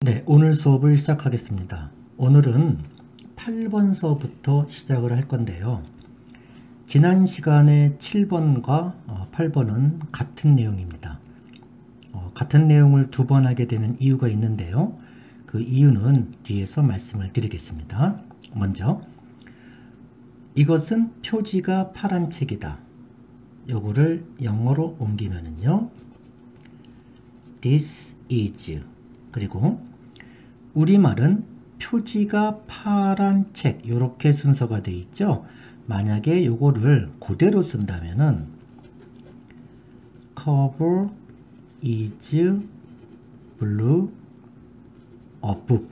네, 오늘 수업을 시작하겠습니다. 오늘은 8번서부터 시작을 할 건데요. 지난 시간에 7번과 8번은 같은 내용입니다. 같은 내용을 두 번 하게 되는 이유가 있는데요. 그 이유는 뒤에서 말씀을 드리겠습니다. 먼저 이것은 표지가 파란 책이다. 요거를 영어로 옮기면은요. This is. 그리고 우리말은 표지가 파란 책 이렇게 순서가 되어 있죠. 만약에 요거를 그대로 쓴다면은 cover is blue a book.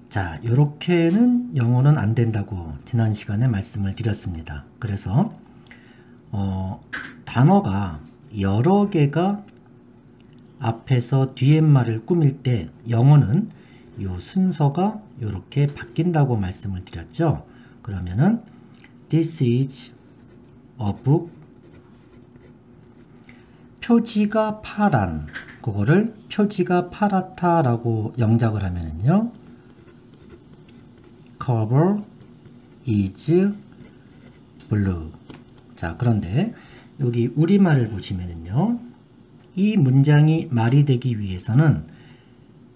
자, 요렇게는 영어는 안 된다고 지난 시간에 말씀을 드렸습니다. 그래서 단어가 여러 개가 앞에서 뒤에말을 꾸밀 때 영어는 요 순서가 이렇게 바뀐다고 말씀을 드렸죠. 그러면은 This is a book. 표지가 파란, 그거를 표지가 파랗다 라고 영작을 하면은요. Cover is blue. 자, 그런데 여기 우리말을 보시면은요. 이 문장이 말이 되기 위해서는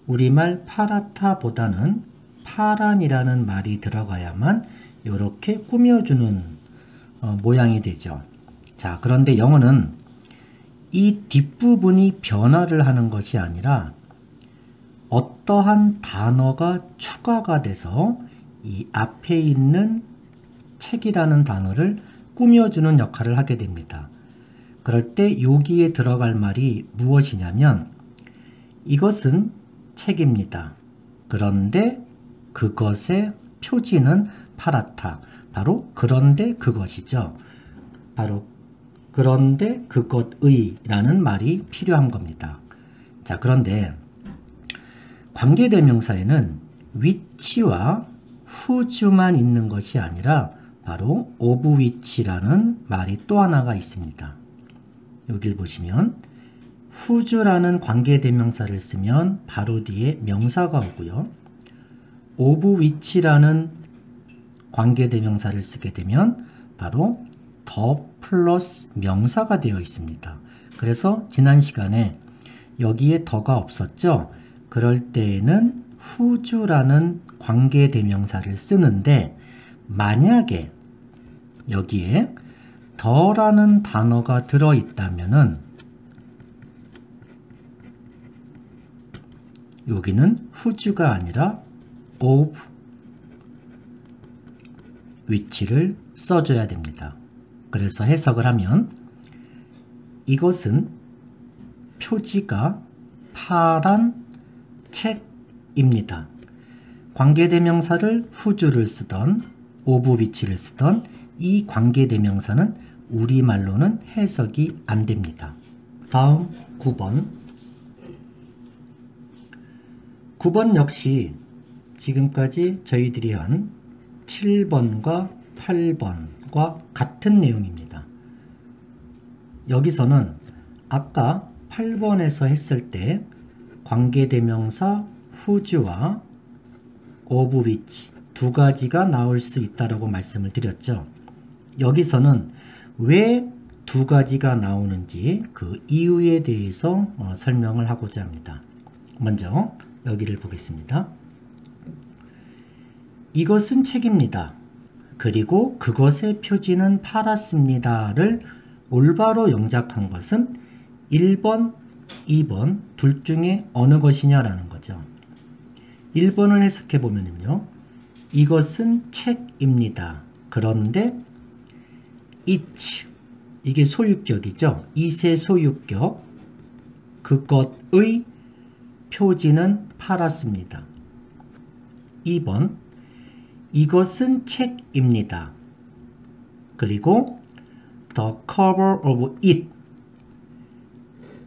우리말 파랗다 보다는 파란이라는 말이 들어가야만 이렇게 꾸며주는 모양이 되죠. 자, 그런데 영어는 이 뒷부분이 변화를 하는 것이 아니라 어떠한 단어가 추가가 돼서 이 앞에 있는 책이라는 단어를 꾸며주는 역할을 하게 됩니다. 그럴 때 여기에 들어갈 말이 무엇이냐면 이것은 책입니다. 그런데 그것의 표지는 파랗다. 바로 그런데 그것이죠. 바로 그런데 그것의 라는 말이 필요한 겁니다. 자, 그런데 관계대명사에는 which와 whose만 있는 것이 아니라 바로 of which라는 말이 또 하나가 있습니다. 여길 보시면 whose라는 관계대명사를 쓰면 바로 뒤에 명사가 오고요. of which라는 관계대명사를 쓰게 되면 바로 더 플러스 명사가 되어 있습니다. 그래서 지난 시간에 여기에 더가 없었죠. 그럴 때에는 whose라는 관계대명사를 쓰는데 만약에 여기에 더라는 단어가 들어있다면은 여기는 whose가 아니라 of which를 써줘야 됩니다. 그래서 해석을 하면 이것은 표지가 파란 책입니다. 관계대명사를 whose를 쓰던 of which를 쓰던 이 관계대명사는 우리말로는 해석이 안 됩니다. 다음 9번. 9번 역시 지금까지 저희들이 한 7번과 8번과 같은 내용입니다. 여기서는 아까 8번에서 했을 때 관계대명사 whose와 of which 두 가지가 나올 수 있다고 말씀을 드렸죠. 여기서는 왜 두 가지가 나오는지 그 이유에 대해서 설명을 하고자 합니다. 먼저 여기를 보겠습니다. 이것은 책입니다. 그리고 그것의 표지는 파랗습니다를 올바로 영작한 것은 1번, 2번 둘 중에 어느 것이냐라는 거죠. 1번을 해석해 보면은요. 이것은 책입니다. 그런데 it, 이게 소유격이죠. it의 소유격, 그것의 표지는 파랗습니다. 2번, 이것은 책입니다. 그리고 the cover of it,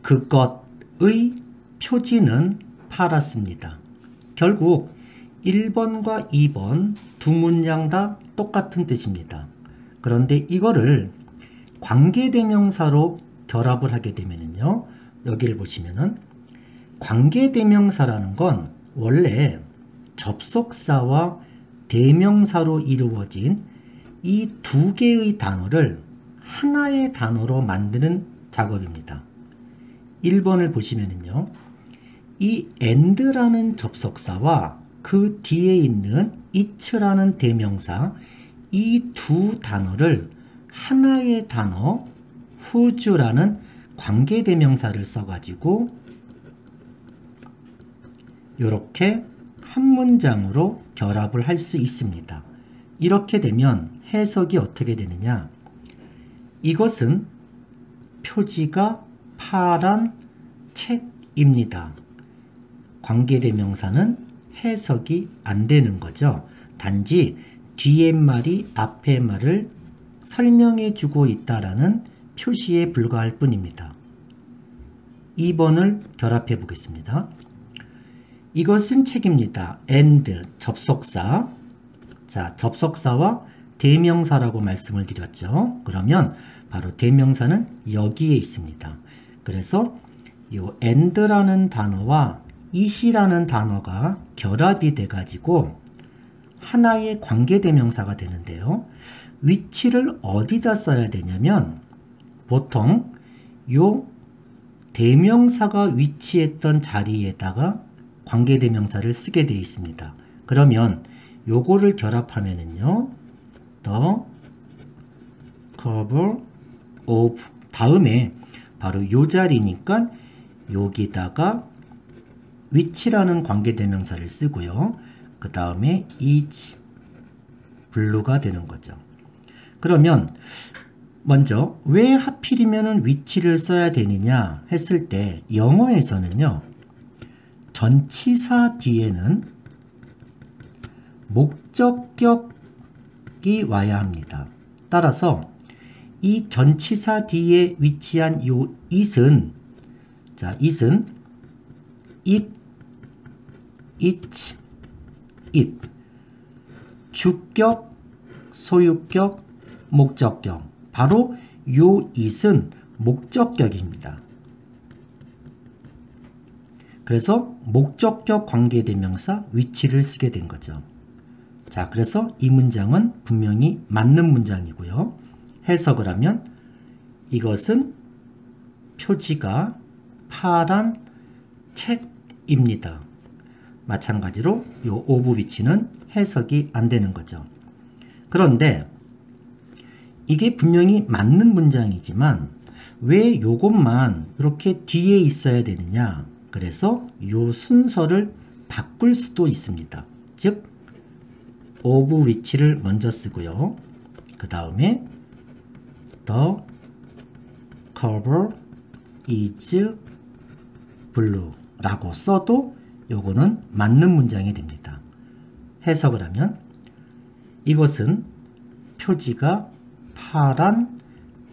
그것의 표지는 파랗습니다. 결국 1번과 2번 두 문장 다 똑같은 뜻입니다. 그런데 이거를 관계대명사로 결합을 하게 되면요. 여기를 보시면은 관계대명사라는 건 원래 접속사와 대명사로 이루어진 이 두 개의 단어를 하나의 단어로 만드는 작업입니다. 1번을 보시면은요. 이 and라는 접속사와 그 뒤에 있는 it라는 대명사, 이 두 단어를 하나의 단어 whose라는 관계대명사를 써가지고 이렇게 한 문장으로 결합을 할 수 있습니다. 이렇게 되면 해석이 어떻게 되느냐? 이것은 표지가 파란 책입니다. 관계대명사는 해석이 안 되는 거죠. 단지 뒤에 말이 앞에 말을 설명해 주고 있다라는 표시에 불과할 뿐입니다. 2번을 결합해 보겠습니다. 이것은 책입니다. and 접속사. 자, 접속사와 대명사라고 말씀을 드렸죠. 그러면 바로 대명사는 여기에 있습니다. 그래서 이 and라는 단어와 it이라는 단어가 결합이 돼 가지고 하나의 관계대명사가 되는데요. 위치를 어디다 써야 되냐면 보통 요 대명사가 위치했던 자리에다가 관계대명사를 쓰게 되어 있습니다. 그러면 요거를 결합하면은요. the cover of 다음에 바로 요 자리니까 여기다가 which라는 관계대명사를 쓰고요. 그 다음에 is blue가 되는 거죠. 그러면 먼저 왜 하필이면 which를 써야 되느냐 했을 때 영어에서는요. 전치사 뒤에는 목적격이 와야 합니다. 따라서 이 전치사 뒤에 위치한 요 it은 자, it은 it, it 주격, 소유격, 목적격 바로 요 it은 목적격입니다. 그래서 목적격 관계대명사 which를 쓰게 된 거죠. 자, 그래서 이 문장은 분명히 맞는 문장이고요. 해석을 하면 이것은 표지가 파란 책입니다. 마찬가지로 이 of which는 해석이 안 되는 거죠. 그런데 이게 분명히 맞는 문장이지만 왜 요것만 이렇게 뒤에 있어야 되느냐? 그래서 요 순서를 바꿀 수도 있습니다. 즉 of which를 먼저 쓰고요. 그 다음에 the cover is blue 라고 써도 요거는 맞는 문장이 됩니다. 해석을 하면 이것은 표지가 파란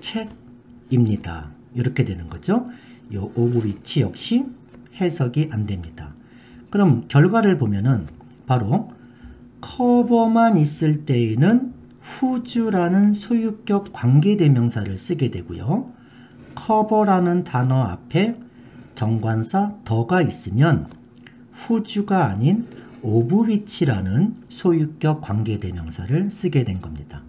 책입니다. 이렇게 되는 거죠. 요 of which 역시 해석이 안 됩니다. 그럼 결과를 보면은 바로 커버만 있을 때에는 whose라는 소유격 관계대명사를 쓰게 되고요. 커버라는 단어 앞에 정관사 the가 있으면 whose가 아닌 of which라는 소유격 관계대명사를 쓰게 된 겁니다.